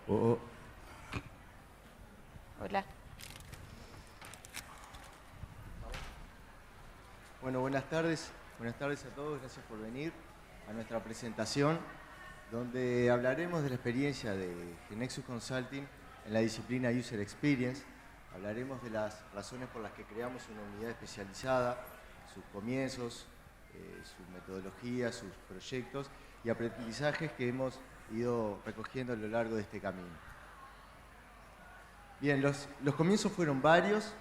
Oh, Hola. Bueno, buenas tardes a todos, gracias por venir a nuestra presentación, donde hablaremos de la experiencia de Genexus Consulting en la disciplina User Experience. Hablaremos de las razones por las que creamos una unidad especializada, sus comienzos, su metodología, sus proyectos y aprendizajes que hemos ido recogiendo a lo largo de este camino. Bien, los comienzos fueron varios.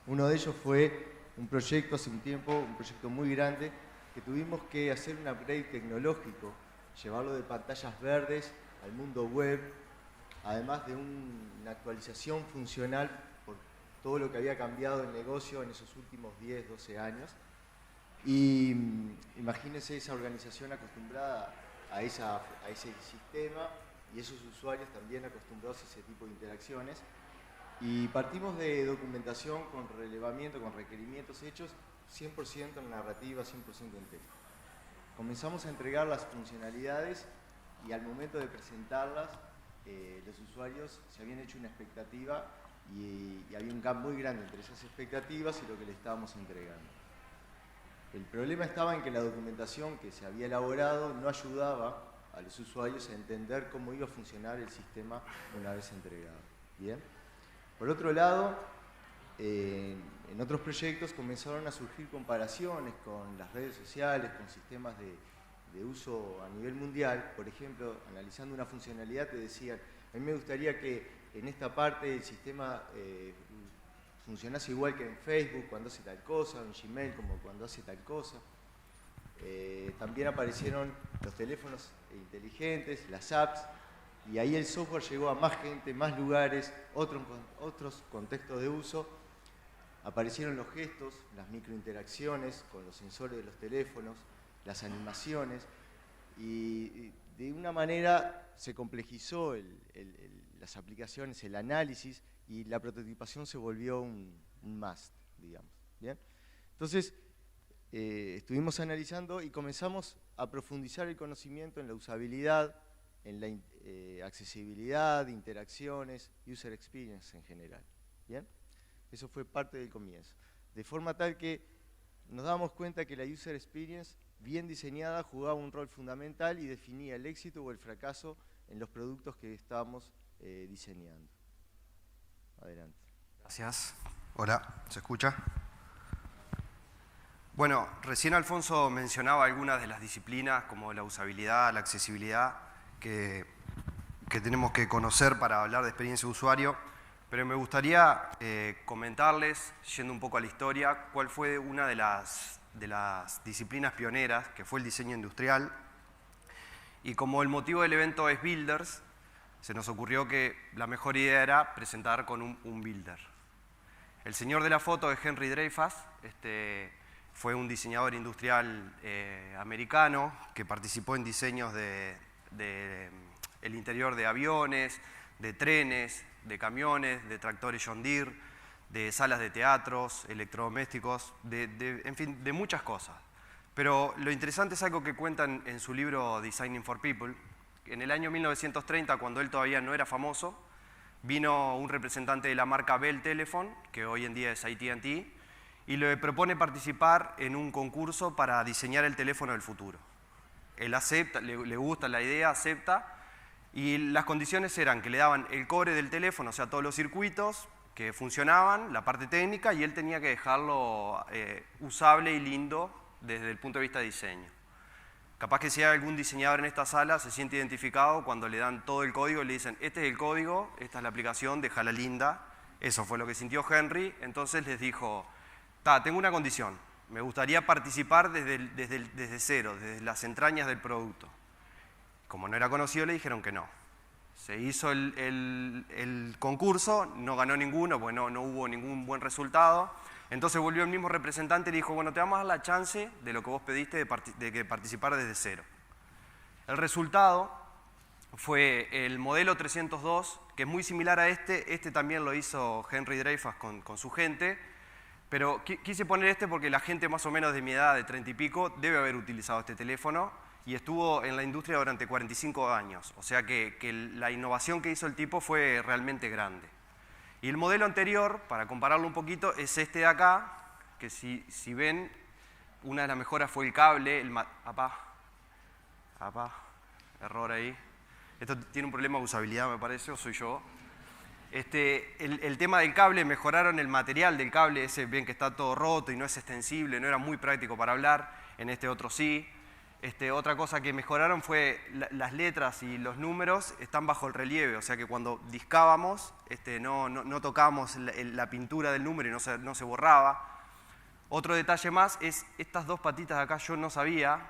Uno de ellos fue un proyecto hace un tiempo, un proyecto muy grande, que tuvimos que hacer un upgrade tecnológico, llevarlo de pantallas verdes al mundo web, además de una actualización funcional por todo lo que había cambiado el negocio en esos últimos 10, 12 años. Y imagínense esa organización acostumbrada a ese sistema y esos usuarios también acostumbrados a ese tipo de interacciones. Y partimos de documentación con relevamiento, con requerimientos hechos 100% en narrativa, 100% en texto. Comenzamos a entregar las funcionalidades y al momento de presentarlas, los usuarios se habían hecho una expectativa y había un gap muy grande entre esas expectativas y lo que le estábamos entregando. El problema estaba en que la documentación que se había elaborado no ayudaba a los usuarios a entender cómo iba a funcionar el sistema una vez entregado. ¿Bien? Por otro lado, en otros proyectos comenzaron a surgir comparaciones con las redes sociales, con sistemas de uso a nivel mundial. Por ejemplo, analizando una funcionalidad te decían, a mí me gustaría que en esta parte el sistema funcionase igual que en Facebook cuando hace tal cosa, en Gmail como cuando hace tal cosa. También aparecieron los teléfonos inteligentes, las apps, y ahí el software llegó a más gente, más lugares, otros contextos de uso. Aparecieron los gestos, las microinteracciones con los sensores de los teléfonos, las animaciones, y de una manera se complejizó las aplicaciones, el análisis, y la prototipación se volvió un must, digamos. ¿Bien? Entonces, estuvimos analizando y comenzamos a profundizar el conocimiento en la usabilidad, en la accesibilidad, interacciones, user experience en general. ¿Bien? Eso fue parte del comienzo. De forma tal que nos damos cuenta que la user experience, bien diseñada, jugaba un rol fundamental y definía el éxito o el fracaso en los productos que estábamos diseñando. Adelante. Gracias. Hola, ¿se escucha? Bueno, recién Alfonso mencionaba algunas de las disciplinas como la usabilidad, la accesibilidad, que tenemos que conocer para hablar de experiencia de usuario, pero me gustaría comentarles, yendo un poco a la historia, cuál fue una de las disciplinas pioneras, que fue el diseño industrial. Y como el motivo del evento es Builders, se nos ocurrió que la mejor idea era presentar con un builder. El señor de la foto es Henry Dreyfuss, fue un diseñador industrial americano que participó en diseños el interior de aviones, de trenes, de camiones, de tractores John Deere, de salas de teatros, electrodomésticos, en fin, de muchas cosas. Pero lo interesante es algo que cuenta en su libro Designing for People. En el año 1930, cuando él todavía no era famoso, vino un representante de la marca Bell Telephone, que hoy en día es AT&T, y le propone participar en un concurso para diseñar el teléfono del futuro. Él acepta, le gusta la idea, acepta, y las condiciones eran que le daban el core del teléfono, o sea, todos los circuitos que funcionaban, la parte técnica, y él tenía que dejarlo usable y lindo desde el punto de vista de diseño. Capaz que si hay algún diseñador en esta sala se siente identificado cuando le dan todo el código y le dicen, este es el código, esta es la aplicación, déjala linda. Eso fue lo que sintió Henry, entonces les dijo, tengo una condición, me gustaría participar desde cero, desde las entrañas del producto. Como no era conocido, le dijeron que no. Se hizo el concurso, no ganó ninguno, porque no hubo ningún buen resultado. Entonces volvió el mismo representante y le dijo, bueno, te vamos a dar la chance de lo que vos pediste de que participar desde cero. El resultado fue el modelo 302, que es muy similar a este también lo hizo Henry Dreyfuss con su gente, pero quise poner porque la gente más o menos de mi edad, de 30 y pico, debe haber utilizado este teléfono y estuvo en la industria durante 45 años. O sea que la innovación que hizo el tipo fue realmente grande. Y el modelo anterior, para compararlo un poquito, es este de acá, que si ven, una de las mejoras fue el cable, error ahí. Esto tiene un problema de usabilidad, me parece, o soy yo. El tema del cable, mejoraron el material del cable, ese ven que está todo roto y no es extensible, no era muy práctico para hablar, en este otro sí. Otra cosa que mejoraron fue las letras y los números están bajo el relieve, o sea que cuando discábamos no tocábamos la pintura del número y no se borraba. Otro detalle más es estas dos patitas de acá, yo no sabía,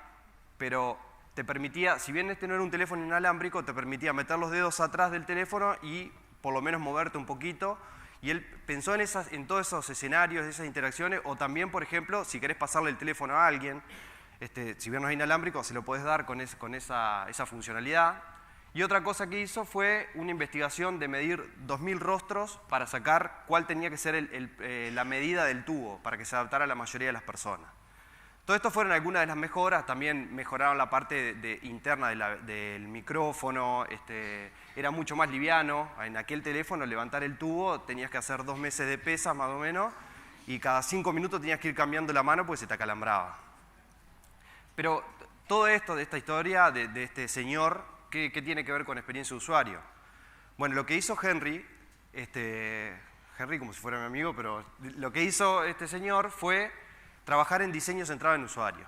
pero te permitía, si bien no era un teléfono inalámbrico, te permitía meter los dedos atrás del teléfono y por lo menos moverte un poquito. Y él pensó en todos esos escenarios, esas interacciones, o también, por ejemplo, si querés pasarle el teléfono a alguien, si bien no es inalámbrico, se lo podés dar con esa funcionalidad. Y otra cosa que hizo fue una investigación de medir 2000 rostros para sacar cuál tenía que ser la medida del tubo, para que se adaptara a la mayoría de las personas. Todo esto fueron algunas de las mejoras, también mejoraron la parte interna del micrófono, era mucho más liviano. En aquel teléfono levantar el tubo tenías que hacer 2 meses de pesas más o menos, y cada 5 minutos tenías que ir cambiando la mano porque se te acalambraba. Pero todo esto de esta historia de este señor, ¿qué tiene que ver con experiencia de usuario? Bueno, lo que hizo Henry como si fuera mi amigo, pero lo que hizo este señor fue trabajar en diseño centrado en usuario.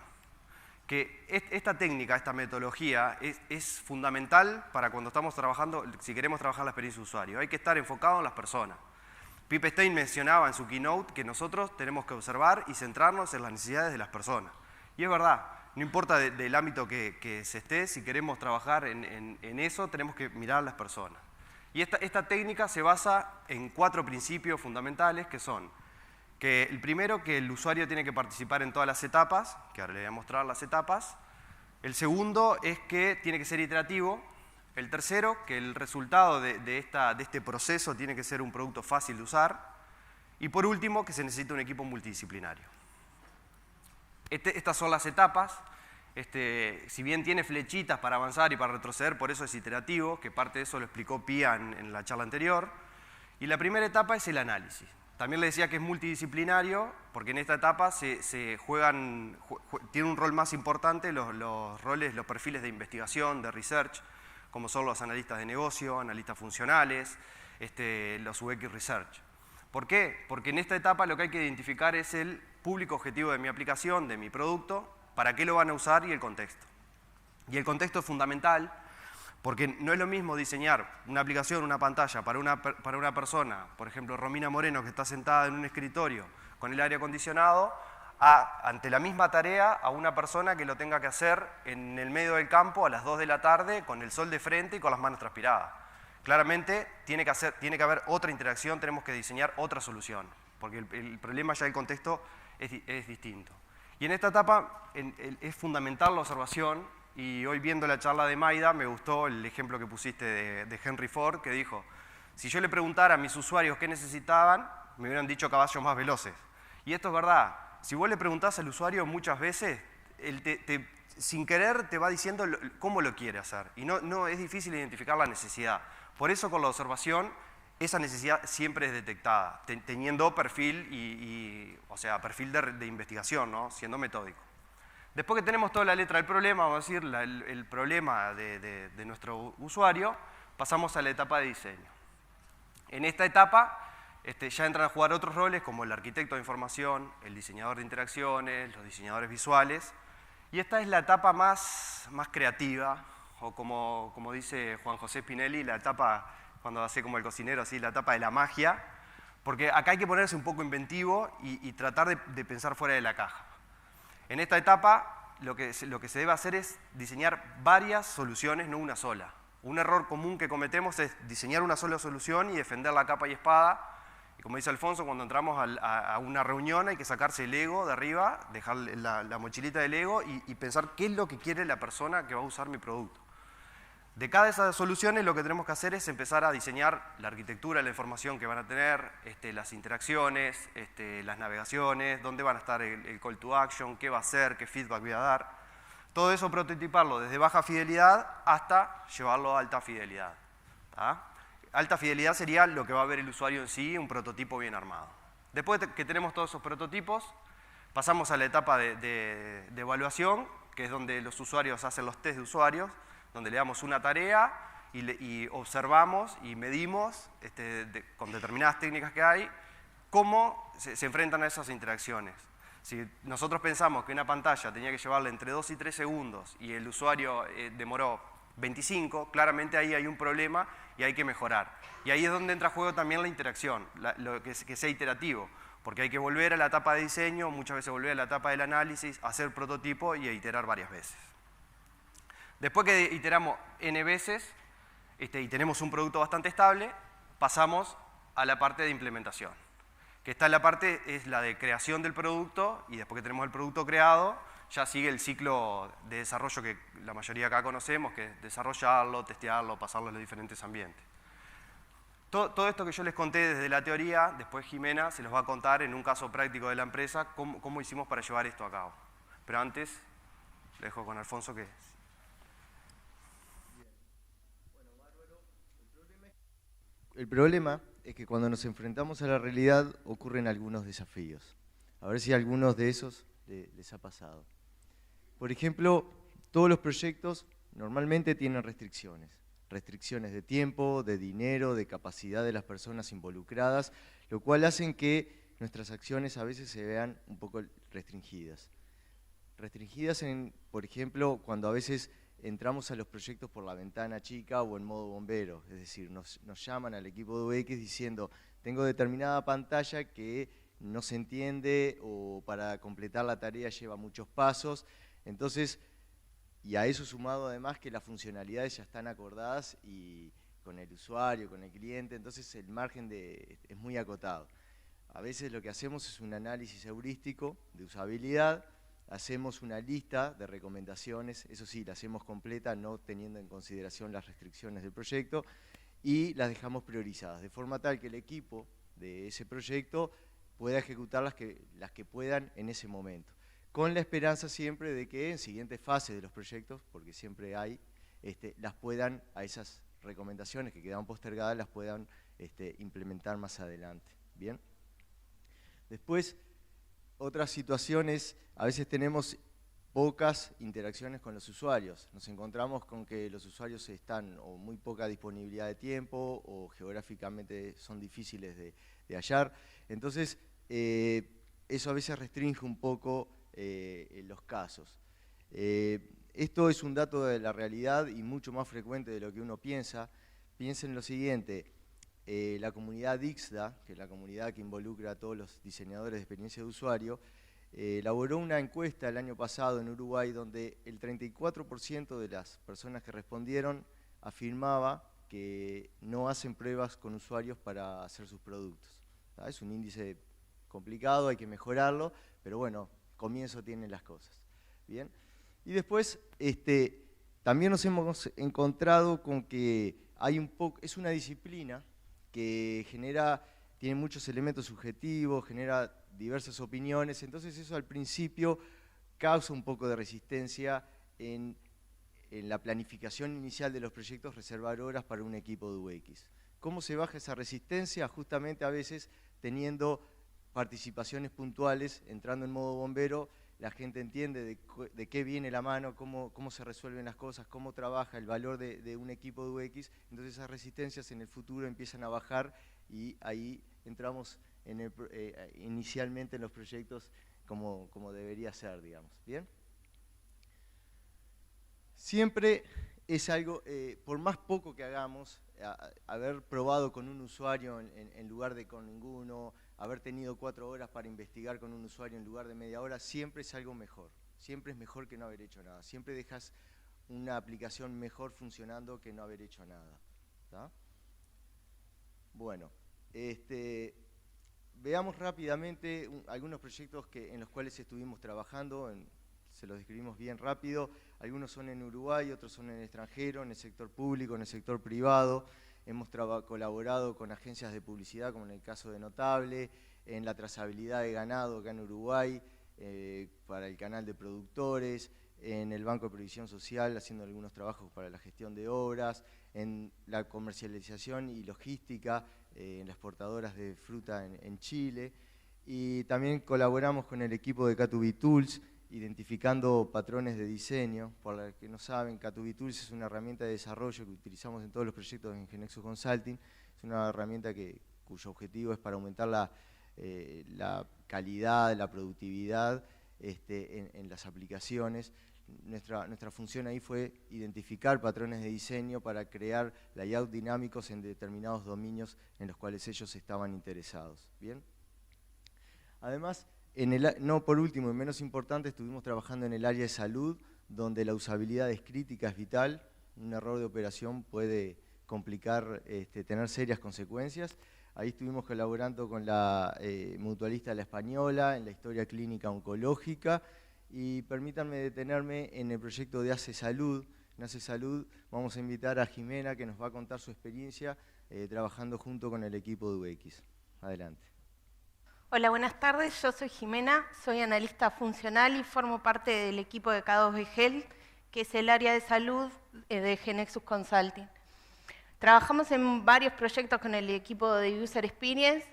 Que esta técnica, esta metodología es fundamental para cuando estamos trabajando, si queremos trabajar la experiencia de usuario. Hay que estar enfocado en las personas. Pip Stein mencionaba en su keynote que nosotros tenemos que observar y centrarnos en las necesidades de las personas. Y es verdad. No importa del ámbito que se esté, si queremos trabajar en eso, tenemos que mirar a las personas. Y esta técnica se basa en 4 principios fundamentales, que son que el primero, que el usuario tiene que participar en todas las etapas, que ahora le voy a mostrar las etapas. El segundo es que tiene que ser iterativo. El tercero, que el resultado de este proceso tiene que ser un producto fácil de usar. Y por último, que se necesita un equipo multidisciplinario. Estas son las etapas. Si bien tiene flechitas para avanzar y para retroceder, por eso es iterativo, que parte de eso lo explicó Pia en la charla anterior. Y la primera etapa es el análisis. También le decía que es multidisciplinario, porque en esta etapa tiene un rol más importante los perfiles de investigación, de research, como son los analistas de negocio, analistas funcionales, los UX research. ¿Por qué? Porque en esta etapa lo que hay que identificar es el público objetivo de mi aplicación, de mi producto, para qué lo van a usar y el contexto. Y el contexto es fundamental porque no es lo mismo diseñar una aplicación, una pantalla para una persona, por ejemplo Romina Moreno, que está sentada en un escritorio con el aire acondicionado, ante la misma tarea a una persona que lo tenga que hacer en el medio del campo a las 2 de la tarde con el sol de frente y con las manos transpiradas. Claramente tiene que haber otra interacción, tenemos que diseñar otra solución, porque el problema ya del contexto es distinto. Y en esta etapa es fundamental la observación, y hoy viendo la charla de Maida me gustó el ejemplo que pusiste de Henry Ford, que dijo, si yo le preguntara a mis usuarios qué necesitaban, me hubieran dicho caballos más veloces. Y esto es verdad, si vos le preguntás al usuario muchas veces, él sin querer te va diciendo cómo lo quiere hacer, y no es difícil identificar la necesidad. Por eso con la observación esa necesidad siempre es detectada, teniendo perfil o sea, perfil de investigación, ¿no? Siendo metódico. Después que tenemos toda la letra del problema, vamos a decir, el problema de nuestro usuario, pasamos a la etapa de diseño. En esta etapa ya entran a jugar otros roles como el arquitecto de información, el diseñador de interacciones, los diseñadores visuales. Y esta es la etapa más creativa, o como dice Juan José Spinelli, la etapa, cuando hace como el cocinero, así, la etapa de la magia, porque acá hay que ponerse un poco inventivo y tratar de pensar fuera de la caja. En esta etapa lo que se debe hacer es diseñar varias soluciones, no una sola. Un error común que cometemos es diseñar una sola solución y defender la capa y espada. Y como dice Alfonso, cuando entramos a una reunión hay que sacarse el ego de arriba, dejar la mochilita del ego y pensar qué es lo que quiere la persona que va a usar mi producto. De cada de esas soluciones lo que tenemos que hacer es empezar a diseñar la arquitectura, la información que van a tener, las interacciones, las navegaciones, dónde van a estar el call to action, qué va a hacer, qué feedback voy a dar. Todo eso prototiparlo desde baja fidelidad hasta llevarlo a alta fidelidad. ¿Tá? Alta fidelidad sería lo que va a ver el usuario en sí, un prototipo bien armado. Después que tenemos todos esos prototipos, pasamos a la etapa de evaluación, que es donde los usuarios hacen los test de usuarios, donde le damos una tarea y observamos y medimos con determinadas técnicas que hay cómo se enfrentan a esas interacciones. Si nosotros pensamos que una pantalla tenía que llevarle entre 2 y 3 segundos y el usuario demoró 25, claramente ahí hay un problema y hay que mejorar. Y ahí es donde entra a juego también la interacción, que sea iterativo, porque hay que volver a la etapa de diseño, muchas veces volver a la etapa del análisis, hacer prototipo y iterar varias veces. Después que iteramos N veces y tenemos un producto bastante estable, pasamos a la parte de implementación. Que está en la parte, es la de creación del producto, y después que tenemos el producto creado, ya sigue el ciclo de desarrollo que la mayoría acá conocemos, que es desarrollarlo, testearlo, pasarlo a los diferentes ambientes. Todo esto que yo les conté desde la teoría, después Jimena se los va a contar en un caso práctico de la empresa cómo hicimos para llevar esto a cabo. Pero antes, le dejo con Alfonso que... El problema es que cuando nos enfrentamos a la realidad ocurren algunos desafíos. A ver si algunos de esos les ha pasado. Por ejemplo, todos los proyectos normalmente tienen restricciones. Restricciones de tiempo, de dinero, de capacidad de las personas involucradas, lo cual hacen que nuestras acciones a veces se vean un poco restringidas. Restringidas, por ejemplo, cuando a veces entramos a los proyectos por la ventana chica o en modo bombero, es decir, nos llaman al equipo de UX diciendo, tengo determinada pantalla que no se entiende o para completar la tarea lleva muchos pasos, entonces, y a eso sumado además que las funcionalidades ya están acordadas y con el usuario, con el cliente, entonces el margen es muy acotado. A veces lo que hacemos es un análisis heurístico de usabilidad, hacemos una lista de recomendaciones, eso sí, la hacemos completa, no teniendo en consideración las restricciones del proyecto, y las dejamos priorizadas, de forma tal que el equipo de ese proyecto pueda ejecutar las que puedan en ese momento, con la esperanza siempre de que en siguientes fases de los proyectos, porque siempre hay, las puedan, a esas recomendaciones que quedan postergadas, las puedan implementar más adelante. ¿Bien? Después, otras situaciones, a veces tenemos pocas interacciones con los usuarios. Nos encontramos con que los usuarios están o muy poca disponibilidad de tiempo o geográficamente son difíciles de hallar. Entonces, eso a veces restringe un poco los casos. Esto es un dato de la realidad y mucho más frecuente de lo que uno piensa. Piensen lo siguiente. La comunidad DIXDA, que es la comunidad que involucra a todos los diseñadores de experiencia de usuario, elaboró una encuesta el año pasado en Uruguay donde el 34% de las personas que respondieron afirmaba que no hacen pruebas con usuarios para hacer sus productos. Es un índice complicado, hay que mejorarlo, pero bueno, comienzo tienen las cosas. ¿Bien? Y después también nos hemos encontrado con que es una disciplina que tiene muchos elementos subjetivos, genera diversas opiniones, entonces eso al principio causa un poco de resistencia en la planificación inicial de los proyectos, reservar horas para un equipo de UX. ¿Cómo se baja esa resistencia? Justamente a veces teniendo participaciones puntuales, entrando en modo bombero, la gente entiende de qué viene la mano, cómo se resuelven las cosas, cómo trabaja el valor de un equipo de UX, entonces esas resistencias en el futuro empiezan a bajar y ahí entramos inicialmente en los proyectos como debería ser, digamos. ¿Bien? Siempre es algo, por más poco que hagamos, haber probado con un usuario en lugar de con ninguno, haber tenido 4 horas para investigar con un usuario en lugar de media hora, siempre es algo mejor. Siempre es mejor que no haber hecho nada. Siempre dejas una aplicación mejor funcionando que no haber hecho nada. ¿Tá? Bueno, veamos rápidamente algunos proyectos en los cuales estuvimos trabajando, se los describimos bien rápido. Algunos son en Uruguay, otros son en el extranjero, en el sector público, en el sector privado. Hemos colaborado con agencias de publicidad, como en el caso de Notable, en la trazabilidad de ganado acá en Uruguay, para el canal de productores, en el Banco de Previsión Social, haciendo algunos trabajos para la gestión de obras, en la comercialización y logística, en las exportadoras de fruta en Chile, y también colaboramos con el equipo de K2B Tools, identificando patrones de diseño. Por los que no saben, K2B Tools es una herramienta de desarrollo que utilizamos en todos los proyectos de GeneXus Consulting. Es una herramienta cuyo objetivo es para aumentar la calidad, la productividad en las aplicaciones. Nuestra función ahí fue identificar patrones de diseño para crear layout dinámicos en determinados dominios en los cuales ellos estaban interesados. ¿Bien? Además, no por último y menos importante, estuvimos trabajando en el área de salud, donde la usabilidad es crítica, es vital. Un error de operación puede complicar, tener serias consecuencias. Ahí estuvimos colaborando con la mutualista La Española, en la historia clínica oncológica, y permítanme detenerme en el proyecto de ACE Salud. En ACE Salud vamos a invitar a Jimena, que nos va a contar su experiencia trabajando junto con el equipo de UX. Adelante. Hola, buenas tardes. Yo soy Jimena, soy analista funcional y formo parte del equipo de K2B Health, que es el área de salud de GeneXus Consulting. Trabajamos en varios proyectos con el equipo de User Experience,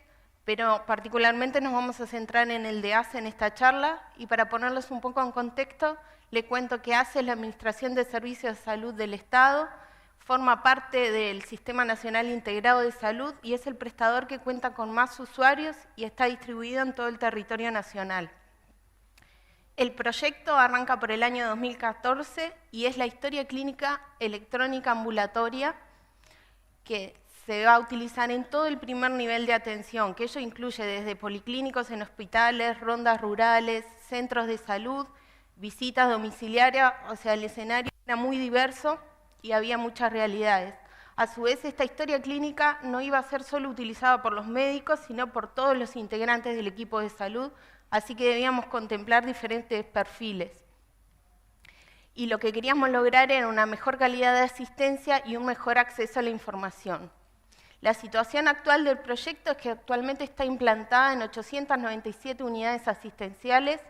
pero particularmente nos vamos a centrar en el de ACE en esta charla, y para ponerlos un poco en contexto, le cuento que ACE es la Administración de Servicios de Salud del Estado, forma parte del Sistema Nacional Integrado de Salud y es el prestador que cuenta con más usuarios y está distribuido en todo el territorio nacional. El proyecto arranca por el año 2014 y es la historia clínica electrónica ambulatoria que se va a utilizar en todo el primer nivel de atención, que ello incluye desde policlínicos en hospitales, rondas rurales, centros de salud, visitas domiciliarias, o sea, el escenario era muy diverso y había muchas realidades. A su vez, esta historia clínica no iba a ser solo utilizada por los médicos, sino por todos los integrantes del equipo de salud, así que debíamos contemplar diferentes perfiles. Y lo que queríamos lograr era una mejor calidad de asistencia y un mejor acceso a la información. La situación actual del proyecto es que actualmente está implantada en 897 unidades asistenciales,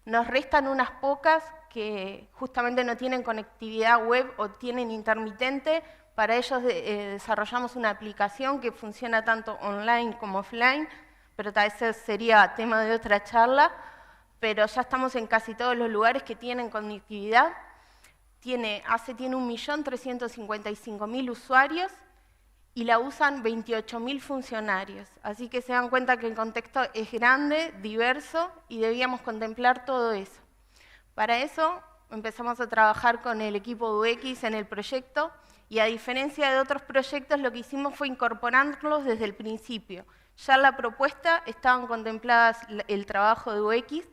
nos restan unas pocas que justamente no tienen conectividad web o tienen intermitente. Para ellos desarrollamos una aplicación que funciona tanto online como offline, pero tal vez sería tema de otra charla, pero ya estamos en casi todos los lugares que tienen conectividad. ACE tiene 1.355.000 usuarios y la usan 28.000 funcionarios. Así que se dan cuenta que el contexto es grande, diverso, y debíamos contemplar todo eso. Para eso empezamos a trabajar con el equipo de UX en el proyecto, y a diferencia de otros proyectos, lo que hicimos fue incorporarlos desde el principio. Ya en la propuesta estaban contempladas el trabajo de UX,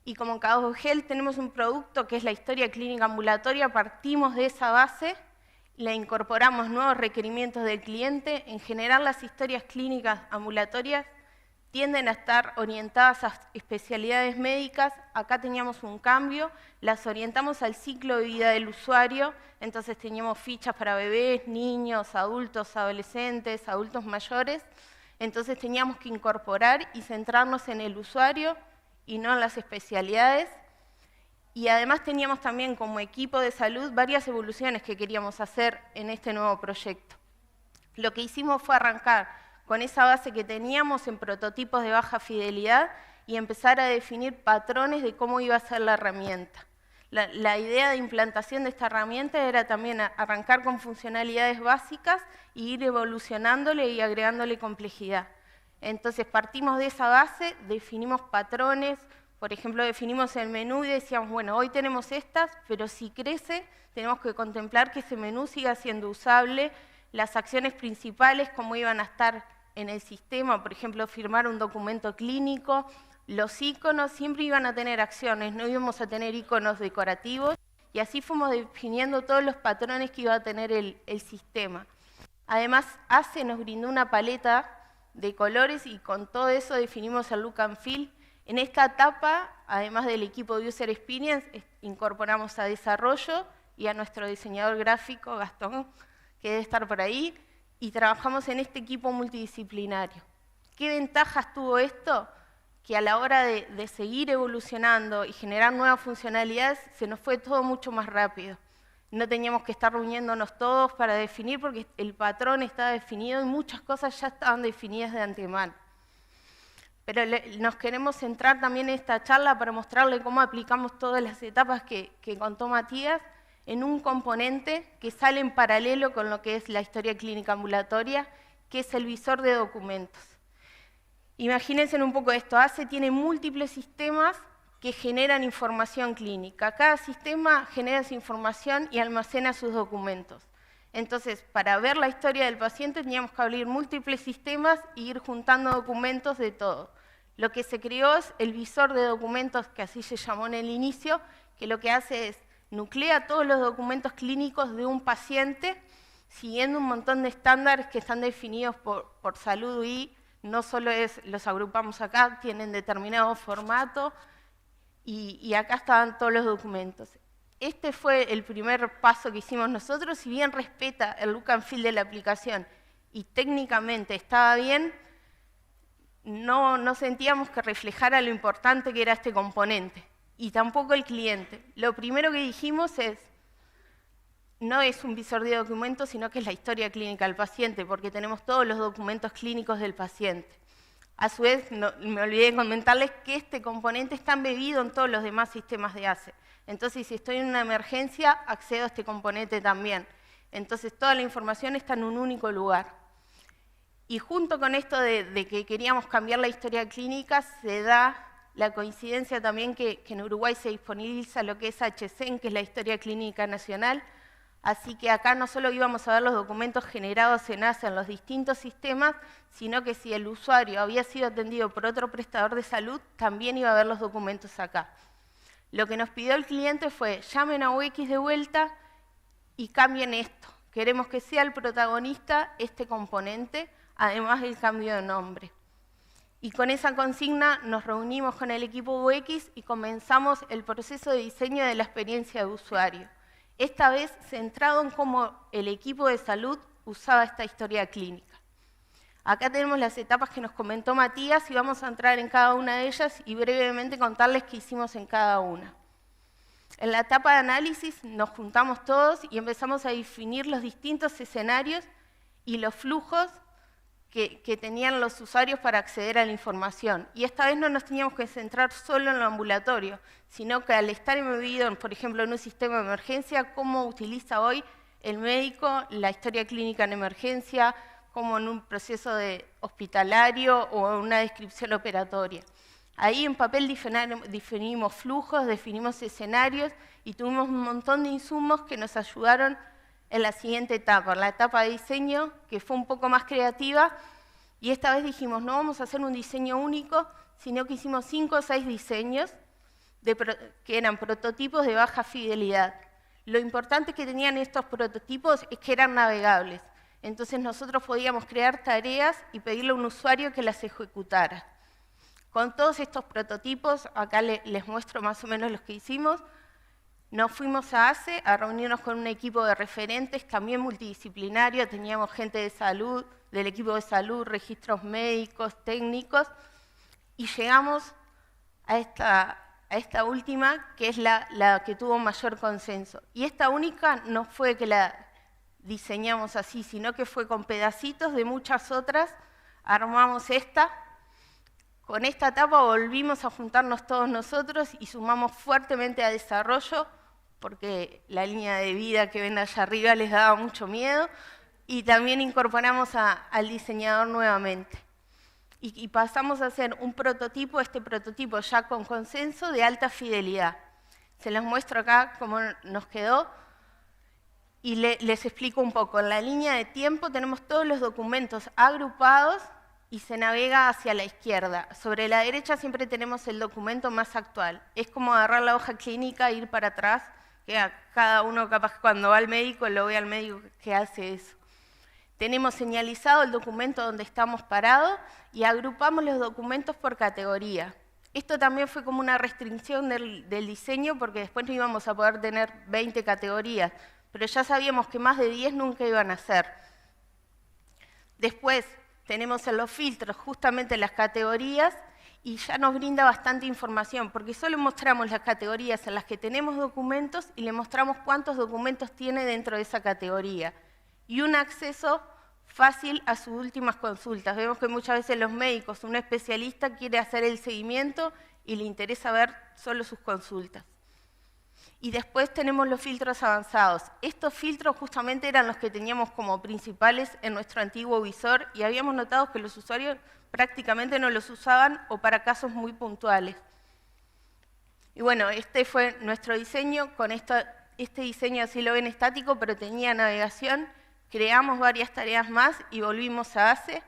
y como en K2B Health tenemos un producto que es la historia clínica ambulatoria, partimos de esa base, le incorporamos nuevos requerimientos del cliente. En general, las historias clínicas ambulatorias tienden a estar orientadas a especialidades médicas. Acá teníamos un cambio, las orientamos al ciclo de vida del usuario, entonces teníamos fichas para bebés, niños, adultos, adolescentes, adultos mayores. Entonces teníamos que incorporar y centrarnos en el usuario y no en las especialidades. Y además teníamos también como equipo de salud varias evoluciones que queríamos hacer en este nuevo proyecto. Lo que hicimos fue arrancar con esa base que teníamos en prototipos de baja fidelidad y empezar a definir patrones de cómo iba a ser la herramienta. La idea de implantación de esta herramienta era también arrancar con funcionalidades básicas e ir evolucionándole y agregándole complejidad. Entonces partimos de esa base, definimos patrones. Por ejemplo, definimos el menú y decíamos, bueno, hoy tenemos estas, pero si crece, tenemos que contemplar que ese menú siga siendo usable, las acciones principales, cómo iban a estar en el sistema, por ejemplo, firmar un documento clínico, los iconos siempre iban a tener acciones, no íbamos a tener iconos decorativos, y así fuimos definiendo todos los patrones que iba a tener el sistema. Además, ACE nos brindó una paleta de colores y con todo eso definimos el look and feel. En esta etapa, además del equipo de User Experience, incorporamos a desarrollo y a nuestro diseñador gráfico, Gastón, que debe estar por ahí, y trabajamos en este equipo multidisciplinario. ¿Qué ventajas tuvo esto? que a la hora de seguir evolucionando y generar nuevas funcionalidades, se nos fue todo mucho más rápido. No teníamos que estar reuniéndonos todos para definir, porque el patrón estaba definido y muchas cosas ya estaban definidas de antemano. Pero nos queremos centrar también en esta charla para mostrarle cómo aplicamos todas las etapas que contó Matías en un componente que sale en paralelo con lo que es la historia clínica ambulatoria, que es el visor de documentos. Imagínense un poco esto, ACE tiene múltiples sistemas que generan información clínica. Cada sistema genera esa información y almacena sus documentos. Entonces, para ver la historia del paciente teníamos que abrir múltiples sistemas e ir juntando documentos de todo. Lo que se creó es el visor de documentos, que así se llamó en el inicio, que lo que hace es nuclea todos los documentos clínicos de un paciente, siguiendo un montón de estándares que están definidos por Salud UI. No solo los agrupamos acá, tienen determinado formato y acá estaban todos los documentos. Este fue el primer paso que hicimos nosotros. Si bien respeta el look and feel de la aplicación y técnicamente estaba bien, no sentíamos que reflejara lo importante que era este componente y tampoco el cliente. Lo primero que dijimos no es un visor de documentos, sino que es la historia clínica del paciente, porque tenemos todos los documentos clínicos del paciente. A su vez, me olvidé de comentarles que este componente está embebido en todos los demás sistemas de ACE. Entonces, si estoy en una emergencia, accedo a este componente también. Entonces, toda la información está en un único lugar. Y junto con esto de que queríamos cambiar la historia clínica, se da la coincidencia también que en Uruguay se disponibiliza lo que es HCEN, que es la historia clínica nacional. Así que acá no solo íbamos a ver los documentos generados en ACE en los distintos sistemas, sino que si el usuario había sido atendido por otro prestador de salud, también iba a ver los documentos acá. Lo que nos pidió el cliente fue, llamen a UX de vuelta y cambien esto. Queremos que sea el protagonista este componente, además del cambio de nombre. Y con esa consigna nos reunimos con el equipo UX y comenzamos el proceso de diseño de la experiencia de usuario. Esta vez centrado en cómo el equipo de salud usaba esta historia clínica. Acá tenemos las etapas que nos comentó Matías y vamos a entrar en cada una de ellas y brevemente contarles qué hicimos en cada una. En la etapa de análisis nos juntamos todos y empezamos a definir los distintos escenarios y los flujos que tenían los usuarios para acceder a la información. Y esta vez no nos teníamos que centrar solo en lo ambulatorio, sino que al estar embebido, por ejemplo, en un sistema de emergencia, cómo utiliza hoy el médico la historia clínica en emergencia, como en un proceso hospitalario o en una descripción operatoria. Ahí en papel definimos flujos, definimos escenarios y tuvimos un montón de insumos que nos ayudaron en la siguiente etapa, la etapa de diseño, que fue un poco más creativa, y esta vez dijimos, no vamos a hacer un diseño único, sino que hicimos 5 o 6 diseños que eran prototipos de baja fidelidad. Lo importante que tenían estos prototipos es que eran navegables. Entonces nosotros podíamos crear tareas y pedirle a un usuario que las ejecutara. Con todos estos prototipos, acá les muestro más o menos los que hicimos. Nos fuimos a ACE a reunirnos con un equipo de referentes, también multidisciplinario, teníamos gente de salud, del equipo de salud, registros médicos, técnicos, y llegamos a esta última, que es la que tuvo mayor consenso. Y esta única no fue que la diseñamos así, sino que fue con pedacitos de muchas otras, armamos esta. Con esta etapa volvimos a juntarnos todos nosotros y sumamos fuertemente a desarrollo, porque la línea de vida que ven allá arriba les daba mucho miedo, y también incorporamos al diseñador nuevamente. Y pasamos a hacer un prototipo, este prototipo ya con consenso de alta fidelidad. Se los muestro acá cómo nos quedó y les explico un poco. En la línea de tiempo tenemos todos los documentos agrupados y se navega hacia la izquierda. Sobre la derecha siempre tenemos el documento más actual. Es como agarrar la hoja clínica e ir para atrás, que cada uno capaz que cuando va al médico lo ve al médico que hace eso. Tenemos señalizado el documento donde estamos parados y agrupamos los documentos por categoría. Esto también fue como una restricción del diseño porque después no íbamos a poder tener 20 categorías, pero ya sabíamos que más de 10 nunca iban a ser. Después tenemos en los filtros justamente las categorías y ya nos brinda bastante información, porque solo mostramos las categorías en las que tenemos documentos y le mostramos cuántos documentos tiene dentro de esa categoría. Y un acceso fácil a sus últimas consultas. Vemos que muchas veces los médicos, un especialista quiere hacer el seguimiento y le interesa ver solo sus consultas. Y después tenemos los filtros avanzados. Estos filtros justamente eran los que teníamos como principales en nuestro antiguo visor y habíamos notado que los usuarios prácticamente no los usaban o para casos muy puntuales. Y bueno, este fue nuestro diseño. Con este diseño así lo ven estático, pero tenía navegación. Creamos varias tareas más y volvimos a ACE.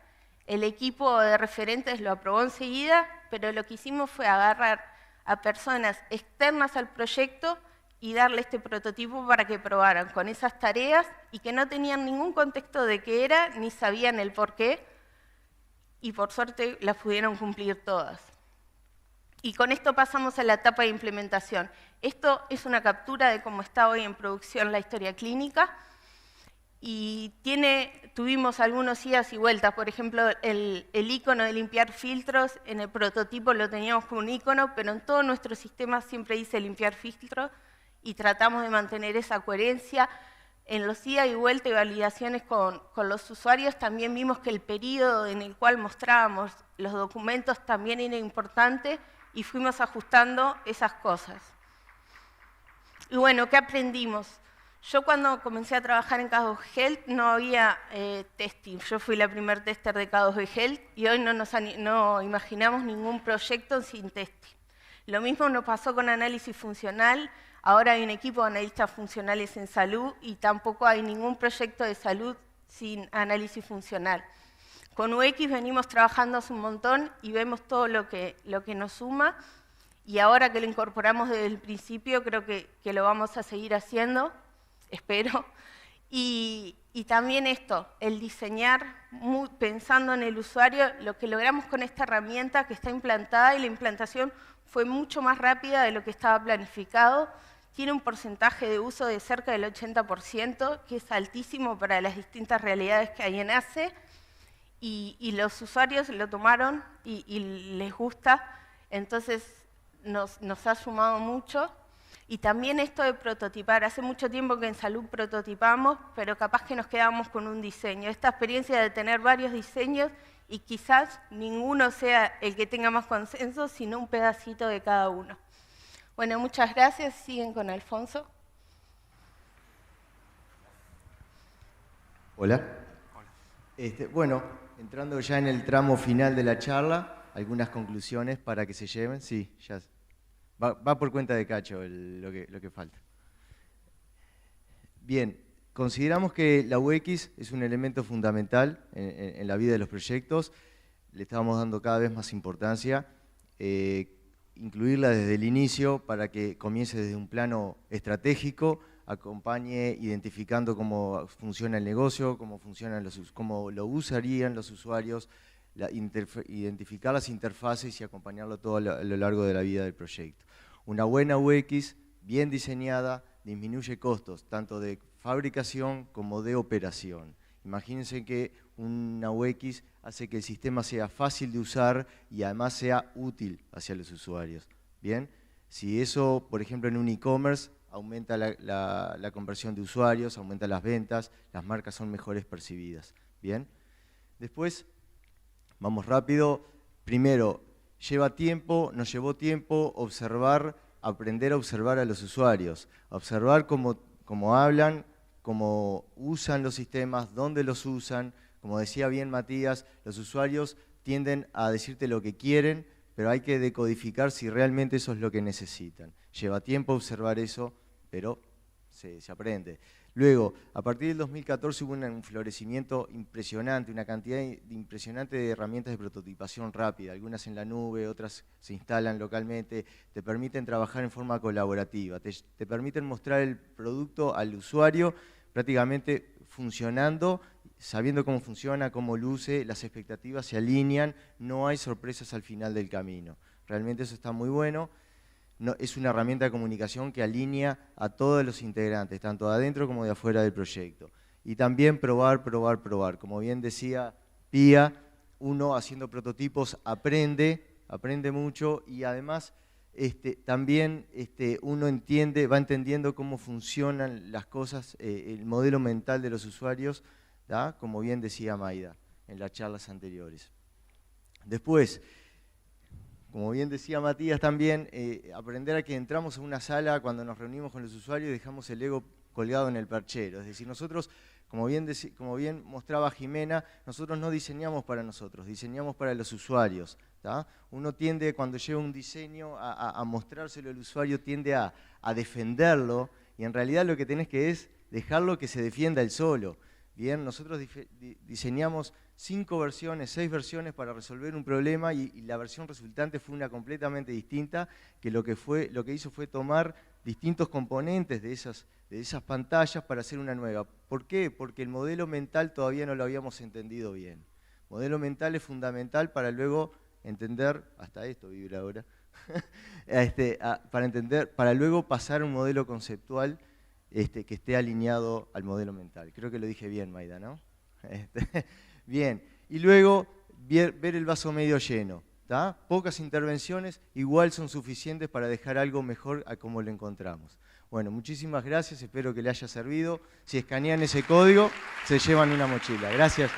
El equipo de referentes lo aprobó enseguida, pero lo que hicimos fue agarrar a personas externas al proyecto y darle este prototipo para que probaran con esas tareas y que no tenían ningún contexto de qué era, ni sabían el por qué, y por suerte las pudieron cumplir todas. Y con esto pasamos a la etapa de implementación. Esto es una captura de cómo está hoy en producción la historia clínica, y tuvimos algunos idas y vueltas. Por ejemplo, el icono de limpiar filtros, en el prototipo lo teníamos como un icono, pero en todo nuestro sistema siempre dice limpiar filtros, y tratamos de mantener esa coherencia. En los ida y vuelta y validaciones con los usuarios también vimos que el periodo en el cual mostrábamos los documentos también era importante y fuimos ajustando esas cosas. Y bueno, ¿qué aprendimos? Yo cuando comencé a trabajar en K2G Health no había testing. Yo fui la primer tester de K2G Health y hoy no imaginamos ningún proyecto sin testing. Lo mismo nos pasó con análisis funcional. Ahora hay un equipo de analistas funcionales en salud y tampoco hay ningún proyecto de salud sin análisis funcional. Con UX venimos trabajando hace un montón y vemos todo lo que nos suma, y ahora que lo incorporamos desde el principio creo que lo vamos a seguir haciendo, espero. Y también esto, el diseñar pensando en el usuario, lo que logramos con esta herramienta que está implantada, y la implantación fue mucho más rápida de lo que estaba planificado. Tiene un porcentaje de uso de cerca del 80%, que es altísimo para las distintas realidades que hay en ACE, y los usuarios lo tomaron y les gusta, entonces nos ha sumado mucho. Y también esto de prototipar. Hace mucho tiempo que en salud prototipamos, pero capaz que nos quedamos con un diseño. Esta experiencia de tener varios diseños y quizás ninguno sea el que tenga más consenso, sino un pedacito de cada uno. Bueno, muchas gracias. Siguen con Alfonso. Hola. Bueno, entrando ya en el tramo final de la charla, algunas conclusiones para que se lleven. Sí, ya va por cuenta de Cacho lo que falta. Bien, consideramos que la UX es un elemento fundamental en la vida de los proyectos. Le estamos dando cada vez más importancia. Incluirla desde el inicio para que comience desde un plano estratégico, acompañe identificando cómo funciona el negocio, cómo lo usarían los usuarios, identificar las interfaces y acompañarlo todo a lo largo de la vida del proyecto. Una buena UX, bien diseñada, disminuye costos, tanto de fabricación como de operación. Imagínense que una UX hace que el sistema sea fácil de usar y además sea útil hacia los usuarios. ¿Bien? Si eso, por ejemplo, en un e-commerce, aumenta la conversión de usuarios, aumenta las ventas, las marcas son mejores percibidas. ¿Bien? Después, vamos rápido. Primero, nos llevó tiempo aprender a observar a los usuarios, observar cómo hablan, cómo usan los sistemas, dónde los usan. Como decía bien Matías, los usuarios tienden a decirte lo que quieren, pero hay que decodificar si realmente eso es lo que necesitan. Lleva tiempo observar eso, pero se aprende. Luego, a partir del 2014 hubo un florecimiento impresionante, una cantidad impresionante de herramientas de prototipación rápida, algunas en la nube, otras se instalan localmente, te permiten trabajar en forma colaborativa, te permiten mostrar el producto al usuario prácticamente funcionando, sabiendo cómo funciona, cómo luce, las expectativas se alinean, no hay sorpresas al final del camino. Realmente eso está muy bueno. Es una herramienta de comunicación que alinea a todos los integrantes, tanto de adentro como de afuera del proyecto. Y también probar. Como bien decía Pía, uno haciendo prototipos aprende aprende mucho y además también uno va entendiendo cómo funcionan las cosas, el modelo mental de los usuarios, ¿tá? Como bien decía Maida en las charlas anteriores. Después, como bien decía Matías también, aprender a que entramos en una sala cuando nos reunimos con los usuarios y dejamos el ego colgado en el perchero. Es decir, nosotros, como bien mostraba Jimena, nosotros no diseñamos para nosotros, diseñamos para los usuarios. ¿Tá? Uno tiende, cuando lleva un diseño a mostrárselo al usuario, tiende a defenderlo, y en realidad lo que tenés que es dejarlo que se defienda él solo. Bien, nosotros diseñamos 5 versiones, 6 versiones para resolver un problema y la versión resultante fue una completamente distinta, que lo que hizo fue tomar distintos componentes de esas pantallas para hacer una nueva. ¿Por qué? Porque el modelo mental todavía no lo habíamos entendido bien. El modelo mental es fundamental para luego entender, hasta esto vibra ahora, para luego pasar a un modelo conceptual que esté alineado al modelo mental. Creo que lo dije bien, Maida, ¿no? Bien, y luego ver el vaso medio lleno. ¿Tá? Pocas intervenciones igual son suficientes para dejar algo mejor a como lo encontramos. Bueno, muchísimas gracias, espero que le haya servido. Si escanean ese código, se llevan una mochila. Gracias.